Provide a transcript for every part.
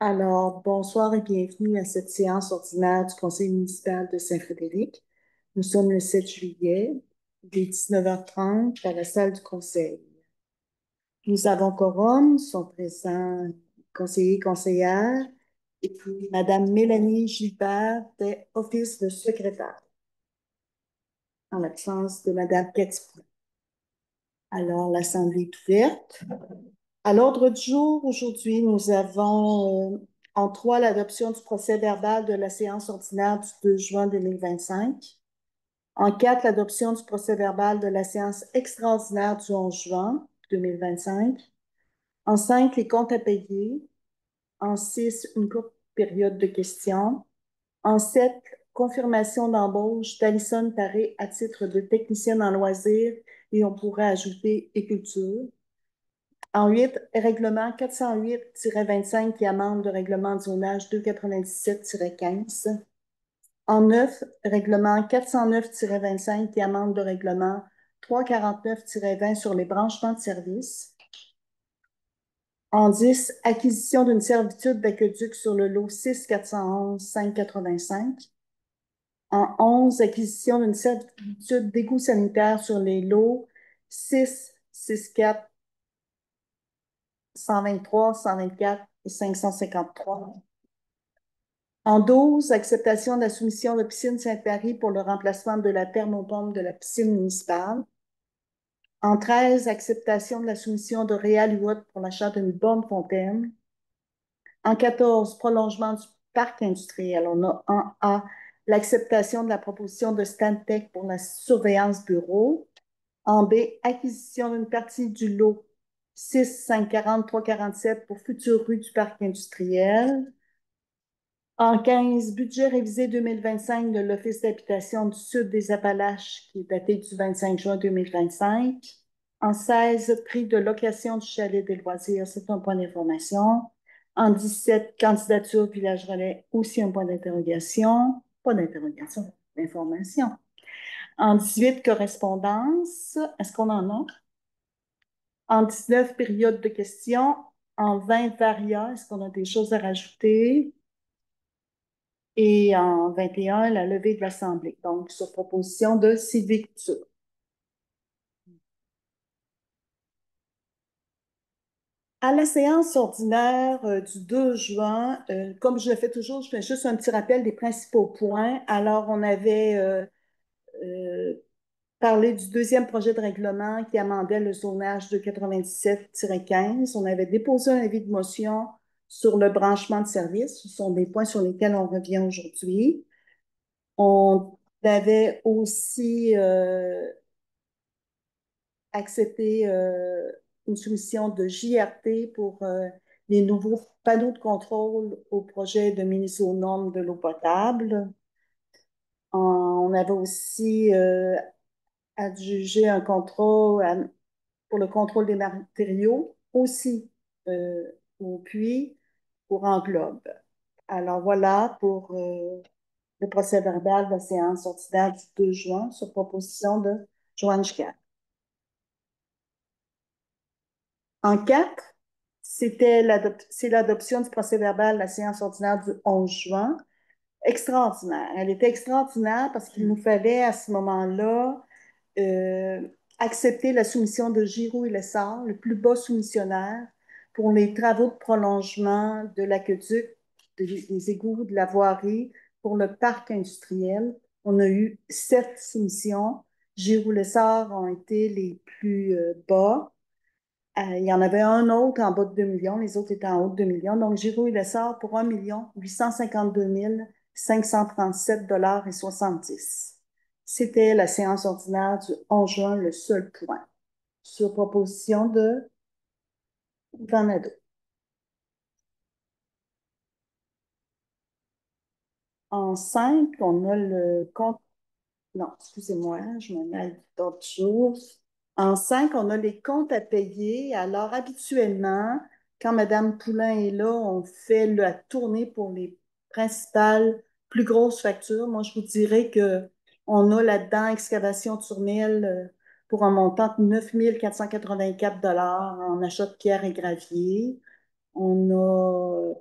Alors, bonsoir et bienvenue à cette séance ordinaire du Conseil municipal de Saint-Frédéric. Nous sommes le 7 juillet, il est 19h30 à la salle du Conseil. Nous avons quorum, sont présents conseillers et conseillères, et puis Madame Mélanie Gilbert fait office de secrétaire, en l'absence de Madame Cathy Poulin. Alors, l'Assemblée est ouverte. À l'ordre du jour, aujourd'hui, nous avons en trois l'adoption du procès-verbal de la séance ordinaire du 2 juin 2025. En quatre, l'adoption du procès-verbal de la séance extraordinaire du 11 juin 2025. En cinq, les comptes à payer. En six, une courte période de questions. En sept, confirmation d'embauche d'Alison Paré à titre de technicienne en loisirs et on pourrait ajouter et culture. En 8, règlement 408-25 qui amende le règlement de zonage 297-15. En 9, règlement 409-25 qui amende le règlement 349-20 sur les branchements de services. En 10, acquisition d'une servitude d'aqueduc sur le lot 6-411-585. En 11, acquisition d'une servitude d'égout sanitaire sur les lots 6-64 123, 124 et 553. En 12, acceptation de la soumission de Piscine Sainte-Marie pour le remplacement de la thermopompe de la piscine municipale. En 13, acceptation de la soumission de Réal Huot pour l'achat d'une bonne fontaine. En 14, prolongement du parc industriel. On a en A, l'acceptation de la proposition de Stantec pour la surveillance bureau. En B, acquisition d'une partie du lot 6 540 347 pour future rue du parc industriel. En 15, budget révisé 2025 de l'Office d'habitation du Sud des Appalaches, qui est daté du 25 juin 2025. En 16, prix de location du chalet des loisirs, c'est un point d'information. En 17, candidature village relais, aussi un point d'interrogation. Pas d'interrogation, d'information. En 18, correspondance, est-ce qu'on en a? En 19, période de questions. En 20, varia, est-ce qu'on a des choses à rajouter? Et en 21, la levée de l'Assemblée. Donc, sur proposition de Sylvie Couture. À la séance ordinaire du 2 juin, comme je le fais toujours, je fais juste un petit rappel des principaux points. Alors, on avait euh, parlé du deuxième projet de règlement qui amendait le zonage de 97-15. On avait déposé un avis de motion sur le branchement de service. Ce sont des points sur lesquels on revient aujourd'hui. On avait aussi accepté une soumission de JRT pour les nouveaux panneaux de contrôle au projet de mise aux normes de l'eau potable. On avait aussi adjugé un contrat pour le contrôle des matériaux, aussi euh, au puits pour Englobe. Alors voilà pour le procès-verbal de la séance ordinaire du 2 juin sur proposition de Joanne Gicard. En quatre, c'est l'adoption du procès-verbal de la séance ordinaire du 11 juin. Extraordinaire. Elle était extraordinaire parce qu'il nous fallait à ce moment-là euh, accepter la soumission de Giroux et Lessard, le plus bas soumissionnaire, pour les travaux de prolongement de l'aqueduc, des égouts, de la voirie pour le parc industriel. On a eu 7 soumissions. Giroux et Lessard ont été les plus bas. Il y en avait un autre en bas de 2 millions, les autres étaient en haut de 2 millions. Donc, Giroux et Lessard pour 1 852 537,70 $. C'était la séance ordinaire du 11 juin, le seul point. Sur proposition de Vanado. En 5, on a le compte. Non, excusez-moi, je me mets d'autres choses. En 5, on a les comptes à payer. Alors, habituellement, quand Mme Poulain est là, on fait la tournée pour les principales plus grosses factures. Moi, je vous dirais que on a là-dedans excavation Tournelle pour un montant de 9 484 $ en achat de pierres et gravier. On a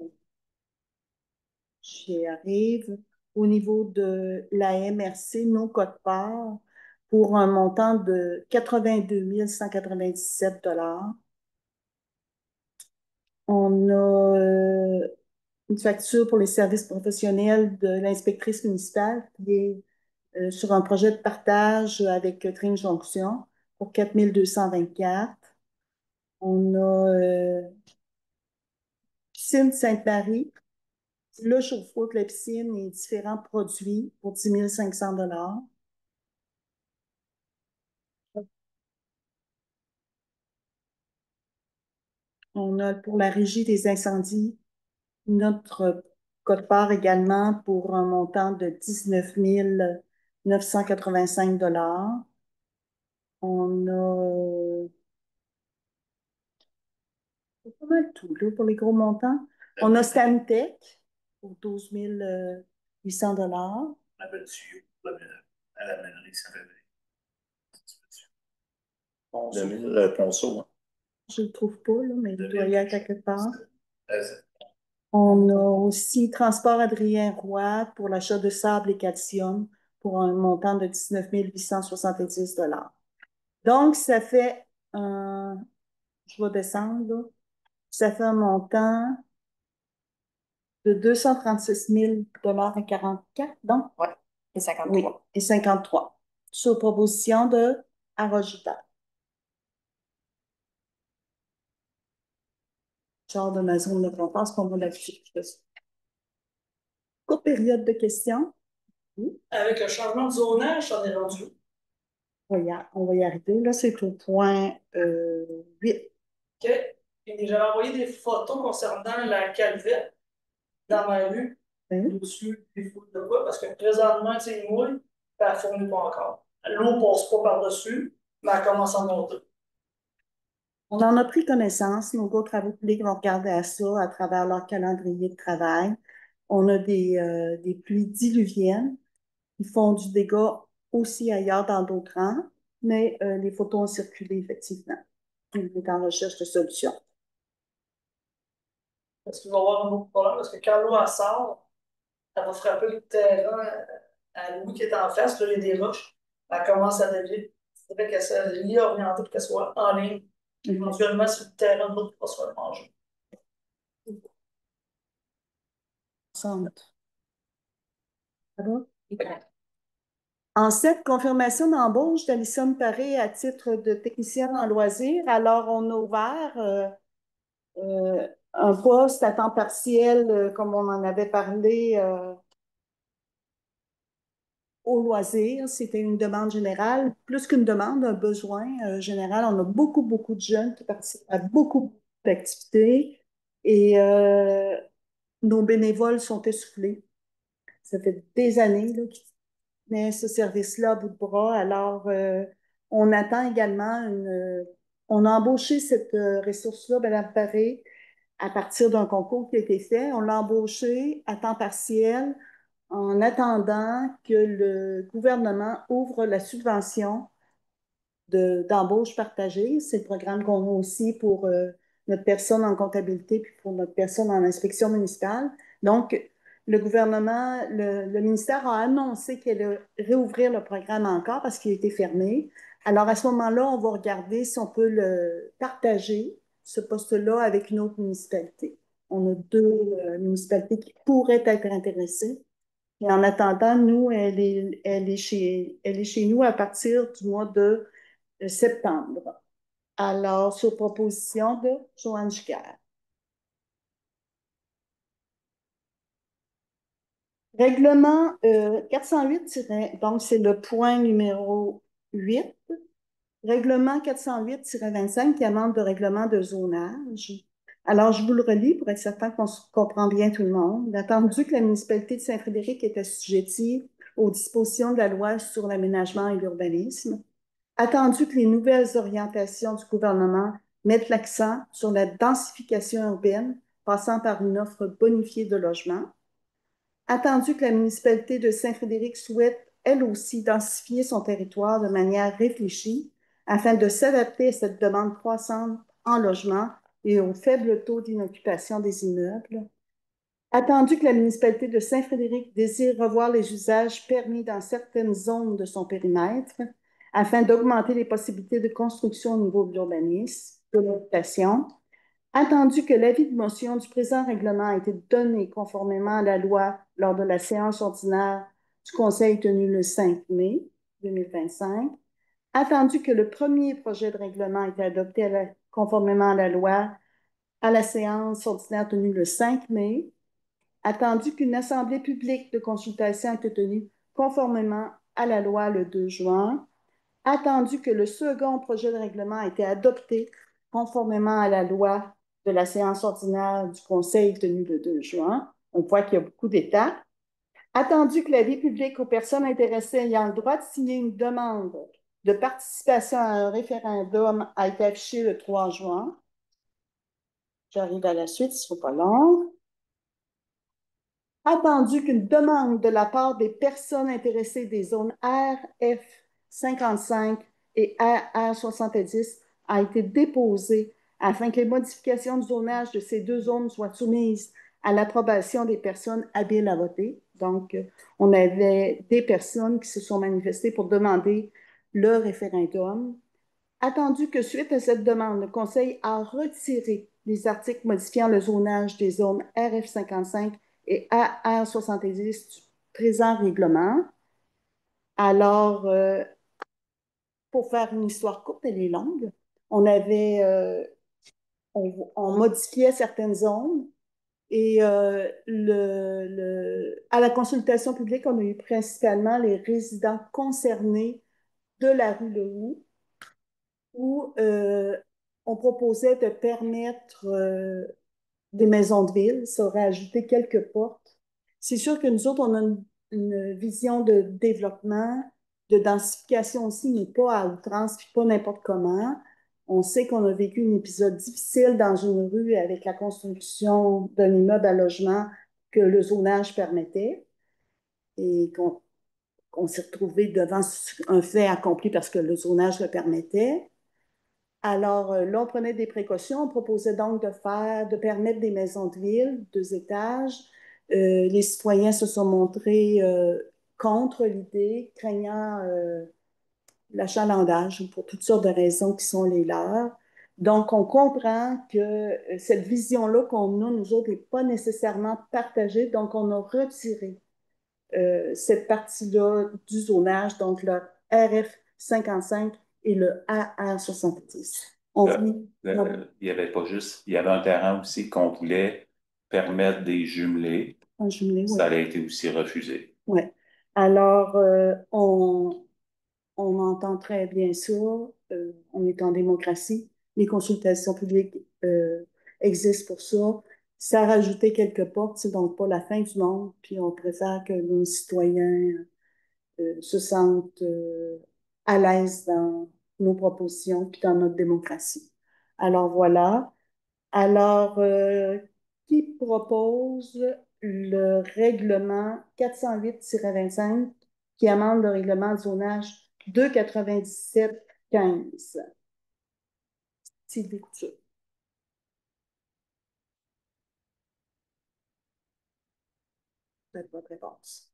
J'y arrive. Au niveau de la MRC, nos quote-part, pour un montant de 82 197 $. On a une facture pour les services professionnels de l'inspectrice municipale qui est sur un projet de partage avec Tring Jonction pour 4 224. On a Piscine Sainte-Marie, le chauffe-eau de la piscine et différents produits pour 10 500 $. On a pour la régie des incendies notre quote-part également pour un montant de 19 985 $. On a c'est pas mal tout là, pour les gros montants. On a Stantec pour 12 800 $. La belle tuyau à la mairie Saint-Rémy. Le ponceau, hein. Je ne le trouve pas, là, mais il doit y être quelque part. C'est- On a aussi Transport Adrien Roy pour l'achat de sable et calcium pour un montant de 19 870 $. Donc, ça fait un, je vais descendre, là. Ça fait un montant de 236 000 et 44, donc, Ouais. Et oui, 53. et 53, sur proposition de Arrojita. Genre de ma zone de confort, pour mon habitude. Courte période de questions. Oui. Avec le changement de zonage, on est rendu. On va y arriver. Là, c'est au point 8. OK. Et j'avais envoyé des photos concernant la calvette dans ma rue, Oui. dessus des photos de quoi, parce que présentement, tu sais, il mouille, puis elle ne fournit pas encore. L'eau ne passe pas par-dessus, mais elle commence à monter. On en a pris connaissance. Nos gars travaux publics vont regarder à ça à travers leur calendrier de travail. On a des pluies diluviennes. Ils font du dégât aussi ailleurs dans d'autres rangs, mais les photos ont circulé effectivement. On est en recherche de solutions. Parce qu'il va y avoir un autre problème, parce que quand l'eau elle sort, elle va frapper le terrain à Louis qui est en face, là, il y a des roches. Elle commence à dévier. Il faudrait qu'elle soit liée, orientée pour qu'elle soit en ligne. Éventuellement, sur le terrain de l'autre, pour se faire manger. Centre. Ça va? En cette confirmation d'embauche d'Alison Paré à titre de technicienne en loisirs, alors on a ouvert un poste à temps partiel, comme on en avait parlé, au loisir. C'était une demande générale, plus qu'une demande, un besoin général. On a beaucoup, beaucoup de jeunes qui participent à beaucoup d'activités et nos bénévoles sont essoufflés. Ça fait des années là, qu'ils tenaient ce service-là à bout de bras. Alors, on attend également on a embauché cette ressource-là, Mme Paré, à partir d'un concours qui a été fait. On l'a embauché à temps partiel en attendant que le gouvernement ouvre la subvention d'embauche partagée. C'est le programme qu'on a aussi pour notre personne en comptabilité puis pour notre personne en inspection municipale. Donc, le gouvernement, le ministère a annoncé qu'il allait réouvrir le programme encore parce qu'il a été fermé. Alors, à ce moment-là, on va regarder si on peut le partager, ce poste-là, avec une autre municipalité. On a deux municipalités qui pourraient être intéressées. Et en attendant, nous, elle est chez nous à partir du mois de septembre. Alors, sur proposition de Joanne Giguère. Règlement 408, donc c'est le point numéro 8. Règlement 408-25 qui amende le règlement de zonage. Alors, je vous le relis pour être certain qu'on comprend bien tout le monde. Attendu que la municipalité de Saint-Frédéric est assujettie aux dispositions de la loi sur l'aménagement et l'urbanisme, attendu que les nouvelles orientations du gouvernement mettent l'accent sur la densification urbaine, passant par une offre bonifiée de logements, attendu que la municipalité de Saint-Frédéric souhaite, elle aussi, densifier son territoire de manière réfléchie afin de s'adapter à cette demande croissante en logement et au faible taux d'inoccupation des immeubles, Attendu que la municipalité de Saint-Frédéric désire revoir les usages permis dans certaines zones de son périmètre afin d'augmenter les possibilités de construction au niveau de l'urbanisme, de l'habitation, attendu que l'avis de motion du présent règlement a été donné conformément à la loi lors de la séance ordinaire du Conseil tenue le 5 mai 2025, attendu que le premier projet de règlement a été adopté conformément à la loi à la séance ordinaire tenue le 5 mai, attendu qu'une assemblée publique de consultation a été tenue conformément à la loi le 2 juin, attendu que le second projet de règlement a été adopté conformément à la loi de la séance ordinaire du Conseil tenue le 2 juin. On voit qu'il y a beaucoup d'étapes. Attendu que l'avis public aux personnes intéressées ayant le droit de signer une demande de participation à un référendum a été affiché le 3 juin. J'arrive à la suite, ce ne sera pas long. Attendu qu'une demande de la part des personnes intéressées des zones RF 55 et RR 70 a été déposée afin que les modifications de zonage de ces deux zones soient soumises à l'approbation des personnes habiles à voter. Donc, on avait des personnes qui se sont manifestées pour demander le référendum. Attendu que suite à cette demande, le Conseil a retiré les articles modifiant le zonage des zones RF 55 et AR 70 du présent règlement. Alors, pour faire une histoire courte, elle est longue, on avait, on modifiait certaines zones et à la consultation publique, on a eu principalement les résidents concernés de la rue Lehoux où on proposait de permettre des maisons de ville, ça aurait ajouté quelques portes. C'est sûr que nous autres, on a une vision de développement, de densification aussi, mais pas à outrance, puis pas n'importe comment. On sait qu'on a vécu un épisode difficile dans une rue avec la construction d'un immeuble à logement que le zonage permettait et qu'on s'est retrouvé devant un fait accompli parce que le zonage le permettait. Alors, là, on prenait des précautions. On proposait donc de permettre des maisons de ville, 2 étages. Les citoyens se sont montrés contre l'idée, craignant l'achalandage pour toutes sortes de raisons qui sont les leurs. Donc, on comprend que cette vision-là qu'on a, nous autres, n'est pas nécessairement partagée. Donc, on a retiré cette partie-là du zonage, donc le RF 55 et le AR 70. Il y avait pas juste, il y avait un terrain aussi qu'on voulait permettre des jumelés. Un jumelé, Ça oui. a été aussi refusé. Oui. Alors, on entend très bien ça. On est en démocratie. Les consultations publiques existent pour ça. Ça a rajouté quelques portes, c'est donc pas la fin du monde. Puis on préfère que nos citoyens se sentent à l'aise dans nos propositions puis dans notre démocratie. Alors voilà. Alors, qui propose le règlement 408-25 qui amende le règlement de zonage 297-15? Sylvie Couture. Faites votre réponse.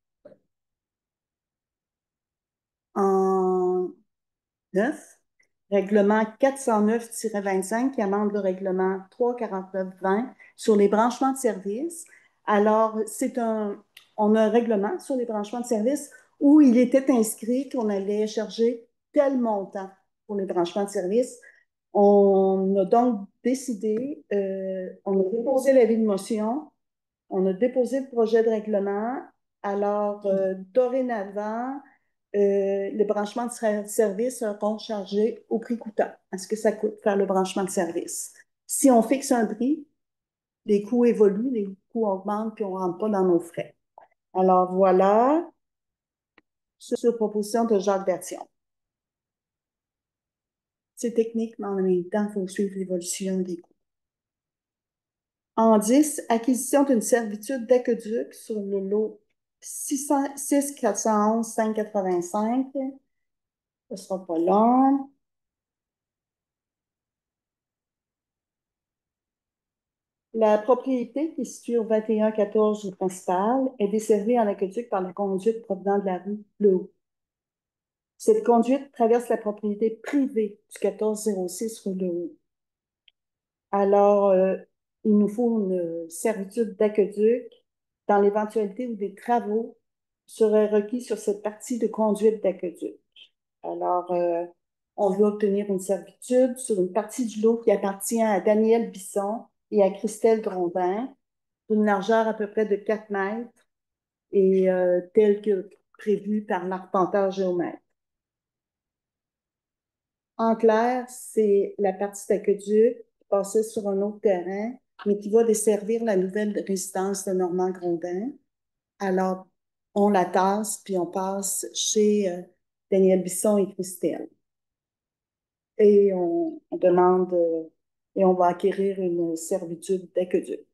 En 9, règlement 409-25 qui amende le règlement 349-20 sur les branchements de services. Alors, on a un règlement sur les branchements de services où il était inscrit qu'on allait charger tel montant pour les branchements de services. On a donc décidé, on a déposé l'avis de motion, on a déposé le projet de règlement. Alors, dorénavant, les branchements de service seront chargés au prix coûtant, à ce que ça coûte faire le branchement de service. Si on fixe un prix, les coûts évoluent, les coûts augmentent, puis on ne rentre pas dans nos frais. Alors voilà, sur proposition de Jacques Bertillon. C'est technique, mais en même temps, il faut suivre l'évolution des coûts. En 10, acquisition d'une servitude d'aqueduc sur le lot 6 411 585. Ce ne sera pas long. La propriété, qui est située au 2114 rue principale, est desservie en aqueduc par la conduite provenant de la rue Le Haut. Cette conduite traverse la propriété privée du 1406 rue Le Haut. Alors, il nous faut une servitude d'aqueduc dans l'éventualité où des travaux seraient requis sur cette partie de conduite d'aqueduc. Alors, on veut obtenir une servitude sur une partie du lot qui appartient à Daniel Bisson et à Christelle Grondin, d'une largeur à peu près de 4 mètres et tel que prévu par l'arpenteur géomètre. En clair, c'est la partie d'aqueduc qui passait sur un autre terrain, mais qui va desservir la nouvelle résidence de Normand Grondin. Alors, on la tasse, puis on passe chez Daniel Bisson et Christelle. Et on demande, et on va acquérir une servitude d'aqueduc.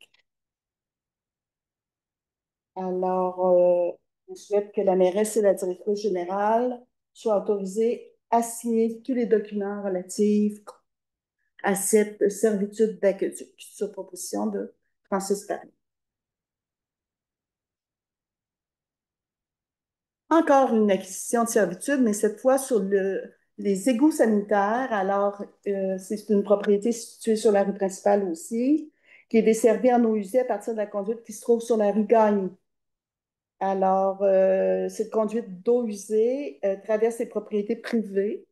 Alors, on souhaite que la mairesse et la directrice générale soient autorisées à signer tous les documents relatifs à cette servitude d'aqueduc, sur proposition de Francis Paris. Encore une acquisition de servitude, mais cette fois sur les égouts sanitaires. Alors, c'est une propriété située sur la rue principale aussi, qui est desservie en eau usée à partir de la conduite qui se trouve sur la rue Gagny. Alors, cette conduite d'eau usée traverse les propriétés privées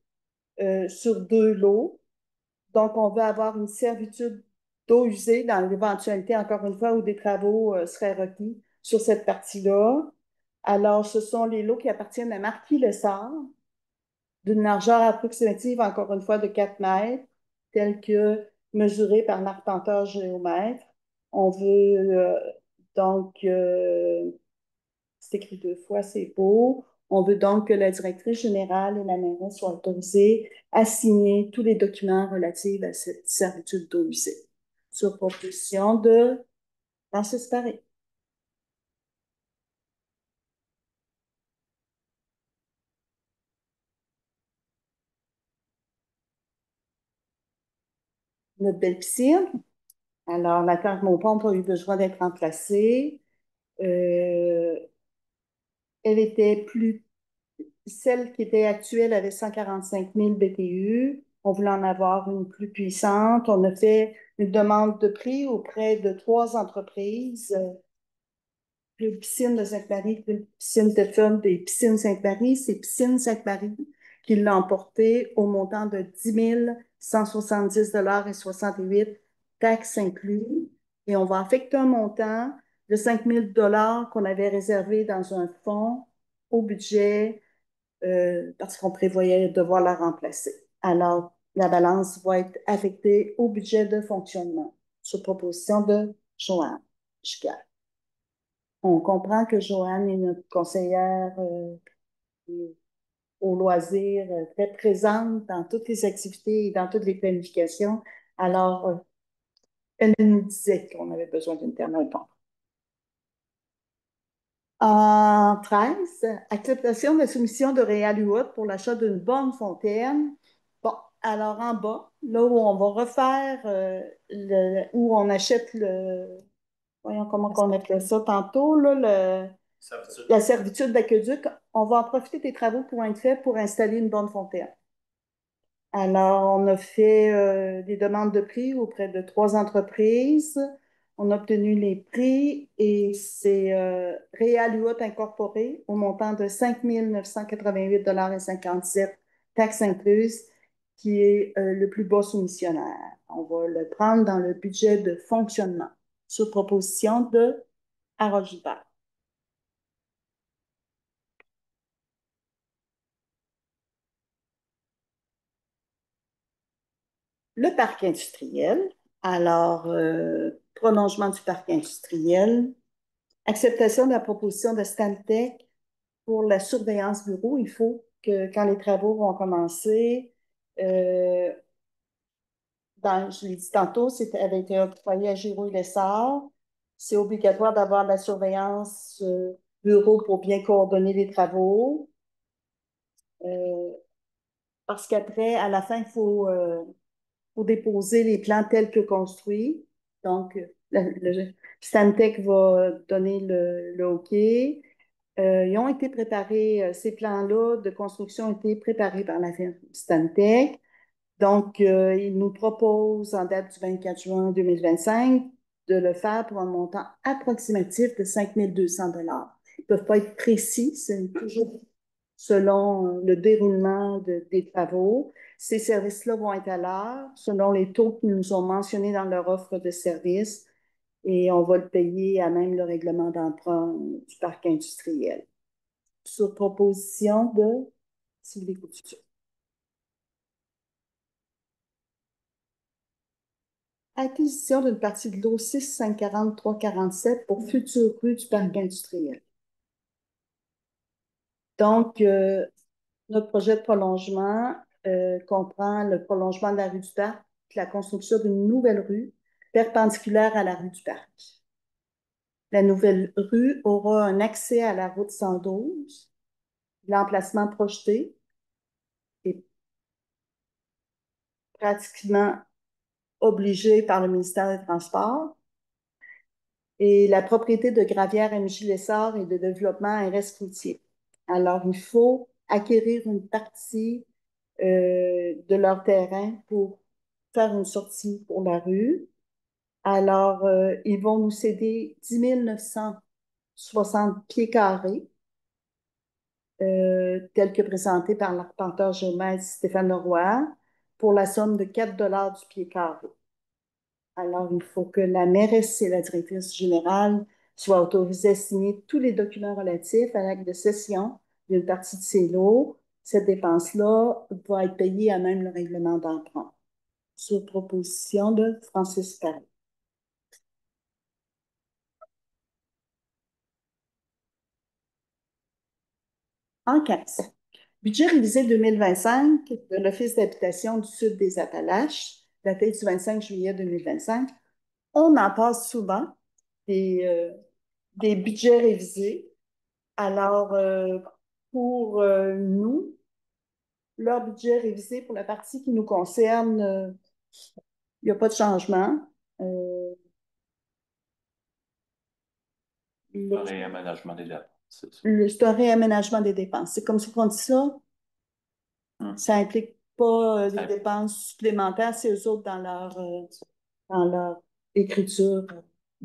sur 2 lots. Donc, on veut avoir une servitude d'eau usée dans l'éventualité, encore une fois, où des travaux seraient requis sur cette partie-là. Alors, ce sont les lots qui appartiennent à Marquis Lessard, d'une largeur approximative, encore une fois, de 4 mètres, telle que mesurée par l'arpenteur géomètre. On veut donc, c'est écrit 2 fois, c'est beau. On veut donc que la directrice générale et la mairesse soient autorisées à signer tous les documents relatifs à cette servitude d'eau usée, sur proposition de Francis Paré. Notre belle piscine. Alors, la thermopompe a eu besoin d'être remplacée. Euh, Elle était plus, celle qui était actuelle avait 145 000 BTU. On voulait en avoir une plus puissante. On a fait une demande de prix auprès de 3 entreprises. Piscine de Sainte-Marie, Piscine de Fun des Piscines Sainte-Marie. C'est Piscine Sainte-Marie qui l'a emporté au montant de 10 170,68 taxes incluses. Et on va affecter un montant de 5 000 qu'on avait réservé dans un fonds au budget parce qu'on prévoyait devoir la remplacer. Alors, la balance va être affectée au budget de fonctionnement sur proposition de Joanne Gicard. On comprend que Joanne est notre conseillère au loisir, très présente dans toutes les activités et dans toutes les planifications. Alors, elle nous disait qu'on avait besoin d'une thermopompe. En 13, acceptation de la soumission de Réal Huot pour l'achat d'une bonne fontaine. Bon, alors en bas, là où on va refaire, où on achète voyons comment on appelle ça tantôt, là, la servitude d'aqueduc, on va en profiter des travaux qui vont être faits pour installer une bonne fontaine. Alors, on a fait des demandes de prix auprès de 3 entreprises. On a obtenu les prix et c'est Réal Huot Incorporé au montant de 5 988,57 taxes incluses, qui est le plus bas soumissionnaire. On va le prendre dans le budget de fonctionnement sur proposition de Harold Gilbert. Le parc industriel. Alors, prolongement du parc industriel. Acceptation de la proposition de Stantec pour la surveillance bureau. Il faut que, quand les travaux vont commencer, je l'ai dit tantôt, c'était avait été octroyé à Giroux et Lessard. C'est obligatoire d'avoir de la surveillance bureau pour bien coordonner les travaux. Parce qu'après, à la fin, il faut déposer les plans tels que construits. Donc, Stantec va donner le OK. Ils ont été préparés, ces plans-là de construction ont été préparés par la firme Stantec. Donc, ils nous proposent en date du 24 juin 2025 de le faire pour un montant approximatif de 5 200 $. Ils ne peuvent pas être précis, c'est toujours selon le déroulement des travaux. Ces services-là vont être à l'heure, selon les taux qu'ils nous ont mentionnés dans leur offre de service, et on va le payer à même le règlement d'emprunt du parc industriel. Sur proposition de Sylvie Couture. Acquisition d'une partie de l'eau 6-540-347 pour future rue du parc industriel. Donc, notre projet de prolongement comprend le prolongement de la rue du Parc, la construction d'une nouvelle rue perpendiculaire à la rue du Parc. La nouvelle rue aura un accès à la route 112. L'emplacement projeté est pratiquement obligé par le ministère des Transports. Et la propriété de Gravière MJ Lessard et de développement RS Routier. Alors, il faut acquérir une partie de leur terrain pour faire une sortie pour la rue. Alors, ils vont nous céder 10 960 pieds carrés, tels que présentés par l'arpenteur géomètre Stéphane Leroy, pour la somme de 4 du pied carré. Alors, il faut que la mairesse et la directrice générale soient autorisées à signer tous les documents relatifs à l'acte de cession d'une partie de ces lots. Cette dépense-là va être payée à même le règlement d'emprunt, sur proposition de Francis Paré. En 15. Budget révisé 2025 de l'Office d'habitation du Sud des Appalaches, daté du 25 juillet 2025. On en passe souvent des budgets révisés. Alors, pour nous, leur budget révisé pour la partie qui nous concerne, il n'y a pas de changement. Le réaménagement des dépenses, c'est ça. C'est un réaménagement des dépenses. C'est comme ça qu'on dit ça. Ça n'implique pas des dépenses supplémentaires, c'est eux autres dans leur écriture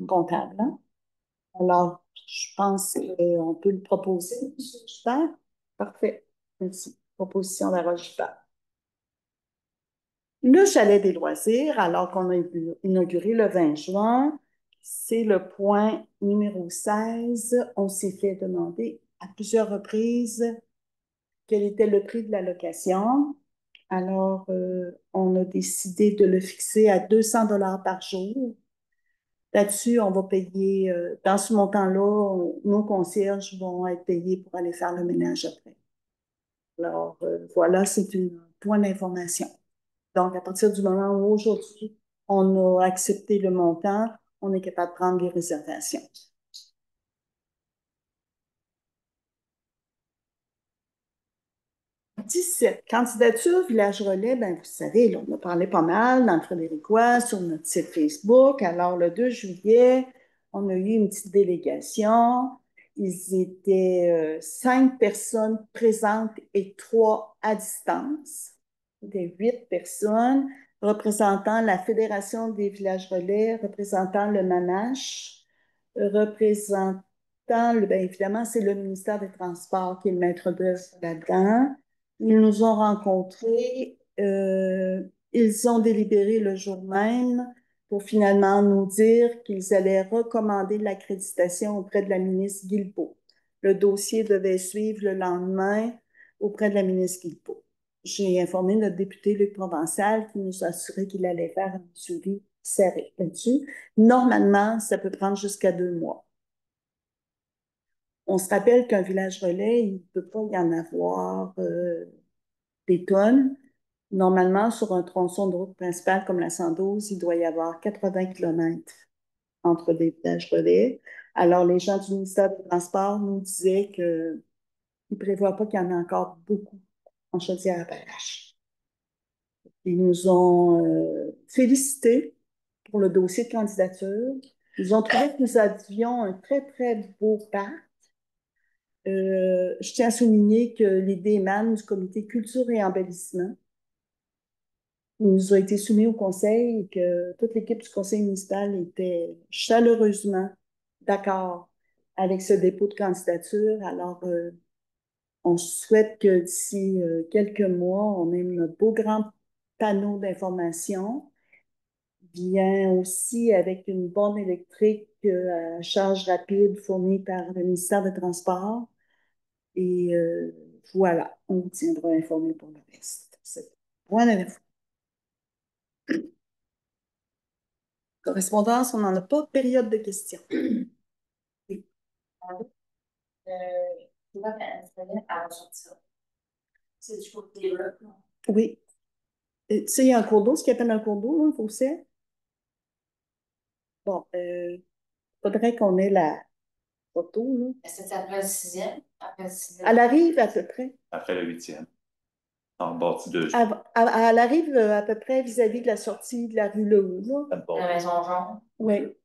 comptable. Hein? Alors, je pense qu'on peut le proposer, M. Gilbert. Parfait. Merci. Proposition d'Harold Gilbert. Le chalet des loisirs, alors qu'on a inauguré le 20 juin, c'est le point numéro 16. On s'est fait demander à plusieurs reprises quel était le prix de la location. Alors, on a décidé de le fixer à 200 $ par jour. Là-dessus, on va payer, dans ce montant-là, nos concierges vont être payés pour aller faire le ménage après. Alors, voilà, c'est un point d'information. Donc, à partir du moment où aujourd'hui, on a accepté le montant, on est capable de prendre les réservations. 17. Candidature Village Relais, ben, vous savez, là, on a parlé pas mal dans le Frédéricois, sur notre site Facebook. Alors, le 2 juillet, on a eu une petite délégation. Ils étaient 5 personnes présentes et 3 à distance. C'était 8 personnes représentant la Fédération des villages relais, représentant le MANACH, représentant, bien évidemment, c'est le ministère des Transports qui est le maître d'œuvre là-dedans. Ils nous ont rencontrés, ils ont délibéré le jour même pour finalement nous dire qu'ils allaient recommander l'accréditation auprès de la ministre Guilbeault. Le dossier devait suivre le lendemain auprès de la ministre Guilbeault. J'ai informé notre député Luc Provençal qui nous a assuré qu'il allait faire un suivi serré là-dessus. Normalement, ça peut prendre jusqu'à 2 mois. On se rappelle qu'un village relais, il ne peut pas y en avoir des tonnes. Normalement, sur un tronçon de route principale comme la 112, il doit y avoir 80 km entre des villages relais. Alors, les gens du ministère des Transports nous disaient qu'ils ne prévoient pas qu'il y en ait encore beaucoup en Chaudière-Appalaches. Ils nous ont félicités pour le dossier de candidature. Ils ont trouvé que nous avions un très, très beau parc. Je tiens à souligner que l'idée émane du comité culture et embellissement. Il nous a été soumis au conseil et que toute l'équipe du conseil municipal était chaleureusement d'accord avec ce dépôt de candidature. Alors, on souhaite que d'ici quelques mois, on ait notre beau grand panneau d'information. Vient aussi avec une borne électrique à charge rapide fournie par le ministère des Transports. Et voilà, on vous tiendra informé pour le reste. C'est point d'info. Correspondance, on n'en a pas. Période de questions. Oui. C'est du côté là. Oui. Tu sais, il y a un cours d'eau, ce qu'il appelle un cours d'eau, là, faut sait. Bon, faudrait qu'on ait la photo, là. Est-ce que c'est après le 6e? Après le 6e? Elle arrive à peu près. Après le 8e. En bâti 2. Elle arrive à peu près vis-à-vis de la sortie de la rue Lehoux, là. La maison jaune. Oui.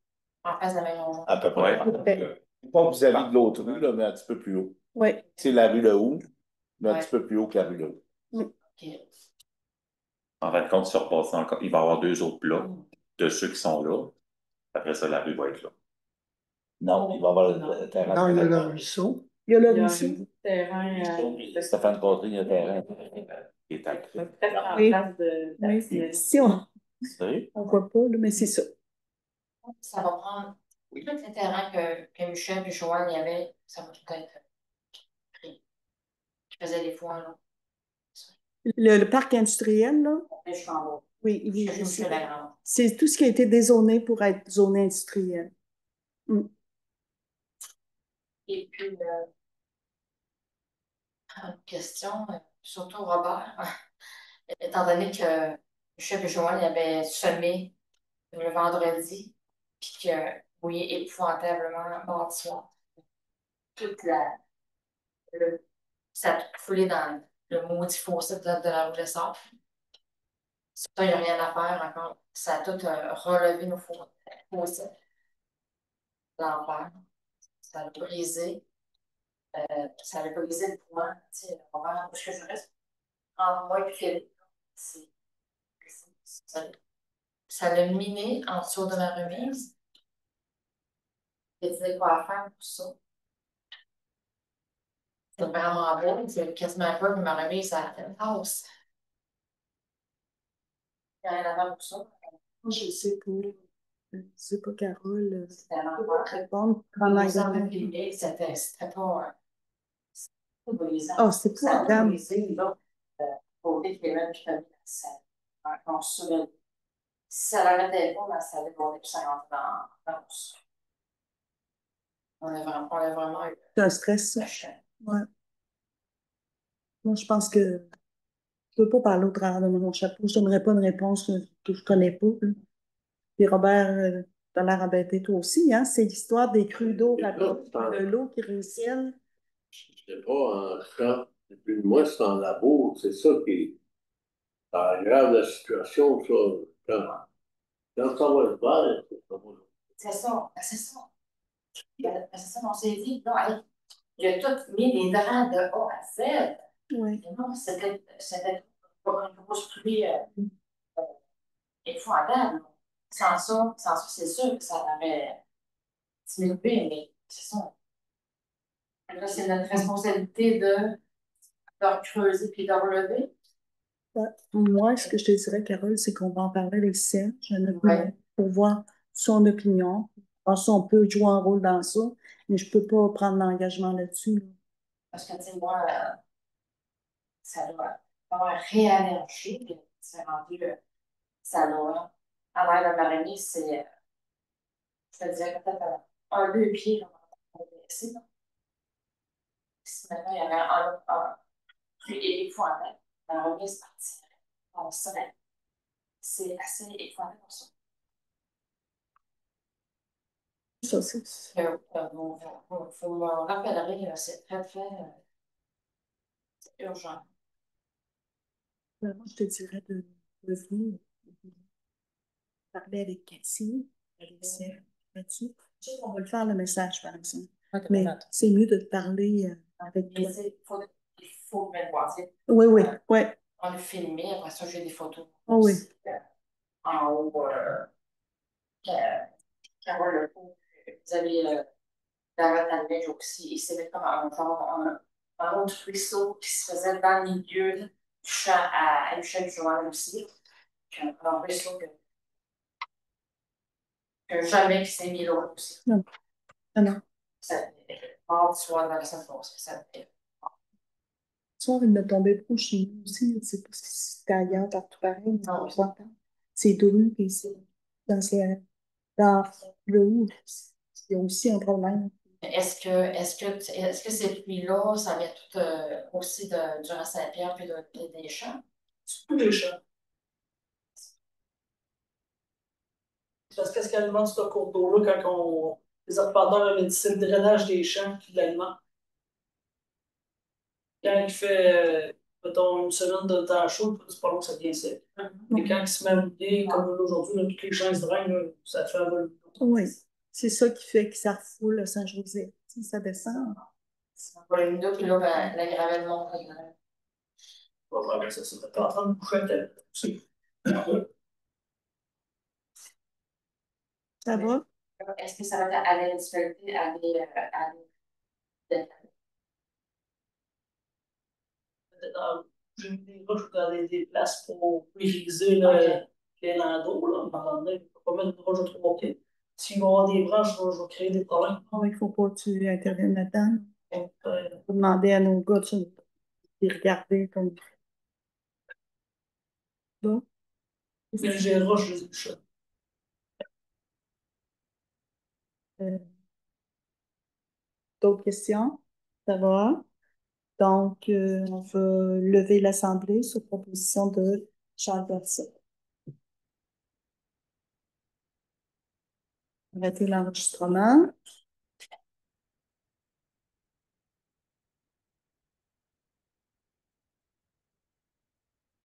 En face de la maison jaune. À peu près. Ouais. Pas vis-à-vis de l'autre rue, là, mais un petit peu plus haut. Oui. C'est la rue Lehoux, mais un Ouais. petit peu plus haut que la rue Lehoux. OK. En fin de compte, sur repassant encore, il va y avoir 2 autres plats de ceux qui sont là. Après ça, la rue va être là. Non, il va y avoir le terrain. Non, il y a le ruisseau. Il y a le Il y a ruisseau. un terrain. Stéphane Poitry, il y a un terrain. Qui est acté. Peut-être en Oui. place de. Oui. Si on Sérieux? ne voit pas, là, mais c'est ça. Ça va prendre. Tous les terrains que Michel et Joanne y avaient, ça va tout être pris. Je faisais des fois, là. Le parc industriel, là, Je suis en bas. oui, Je suis la grande. c'est tout ce qui a été dézoné pour être zone industrielle. Et puis, une question, surtout Robert, étant donné que Michel et Joanne y avaient semé le vendredi, puis que oui, épouvantablement bâtiment. Toute ça a tout coulé dans le maudit fossé de la rue de Sable. Ça, il n'y a rien à faire encore. Ça a tout relevé nos fossés. L'envers. Ça a brisé. Ça a brisé le point. Tu sais, vraiment, parce que je reste en moi et Philippe. Ça l'a miné en dessous de ma remise. Je disais quoi faire pour ça. C'est vraiment beau. C'est quasiment pas que ma remise, ça a fait une hausse. Il n'y a rien à faire pour ça. Je sais pas. Je sais pas, Carole. C'était l'enfer. Répondre. Ça me filmait, c'était pas. Oh, c'est Ça pas grave. brisé, là. Pour les Clément qui t'a mis la scène. On se souvient. Si ça l'arrêtait pas, ça allait pour les 50 dans le sous. On a vraiment eu C'est un stress, ça. la chaîne. Ouais. Moi, je pense que je ne peux pas parler au travers de mon chapeau. Je ne donnerais pas une réponse que je ne connais pas, là. Puis Robert, t'as l'air embêté toi aussi, hein? C'est l'histoire des crues d'eau rapides, de l'eau qui ruisselle. Je pas en champ. Depuis moi, c'est en labo. C'est ça qui aggrave la situation, ça. Quand ça va le faire, ça va. C'est ça, c'est ça. C'est ça, on s'est dit, non, allez, il a tout mis les draps de A à Z. Oui. Et non, c'était pas une grosse pluie épouvantable. Sans ça, c'est sûr que ça aurait diminué, mais c'est ça. Là, c'est notre responsabilité de creuser puis de relever. Moi, ce que je te dirais, Carole, c'est qu'on va en parler avec Serge Ouais. pour voir son opinion. Alors, ça, on peut jouer un rôle dans ça, mais je ne peux pas prendre l'engagement là-dessus, là. Parce que, tu sais, moi, ça doit avoir réallergie, puis c'est rendu, ça doit. À l'air de mariner, c'est, je te dirais peut-être un 2 pieds, là, on va baisser, là. Si maintenant il y avait un plus épouvantable, la remise partirait. On serait. C'est assez épouvantable pour ça. Ça, c'est... Vous me rappellerez, c'est très, très urgent. Moi, je te dirais de venir. parler avec Cathy, là-dessus. On va le faire le message, par exemple. Mais c'est mieux de te parler avec toi. Il faut me voir. Oui, oui, oui. On le filmé, après ça, j'ai des photos. Oh, oui. En haut, Carole Lepeau, vous avez Dara Talbot aussi, et c'est comme un autre ruisseau qui se faisait dans le milieu du champ à Michel Joël aussi. Un ruisseau que jamais qui s'est mis là aussi. Non. Ah non. Ça, mardi soir dans la salle ça. Ce soir, il me tombait beaucoup chez nous aussi. C'est pas si c'était ailleurs, partout pareil. Non. C'est Dolu, puis c'est dans le haut. Il y a aussi un problème. Est-ce que ces pluies-là, ça vient tout aussi durant Saint-Pierre puis des champs? C'est tous les champs. Parce que quasiment ce cours d'eau-là, quand les arpenteurs avaient dit c'est le drainage des champs qui l'alimente. Quand il fait, mettons, une semaine de temps chaud, c'est pas long que ça devient sec. Mais quand il se met à mouiller, comme aujourd'hui, là, tous les champs se drainent, là, ça fait un vol. Oui, c'est ça qui fait que ça refoule à Saint-José. Si ça descend. Voilà, une puis là, la gravelle monte. On va voir ça. T'es en train de boucher un tel. Ça va? Est-ce que ça va être à la municipalité, J'ai mis des roches dans des places pour briser les landaux. Là. À un moment donné, il ne faut pas mettre de roches de trop pieds. S'il va y avoir des branches, je vais créer des problèmes. Il ne faut pas que tu interviennes là-dedans. Donc, Il faut demander à nos gars de regarder comme ça. mais j'ai les roches, je les ai bouchées. Euh, D'autres questions? Ça va? Donc, on va lever l'Assemblée sur proposition de Charles Berset. Arrêtez l'enregistrement.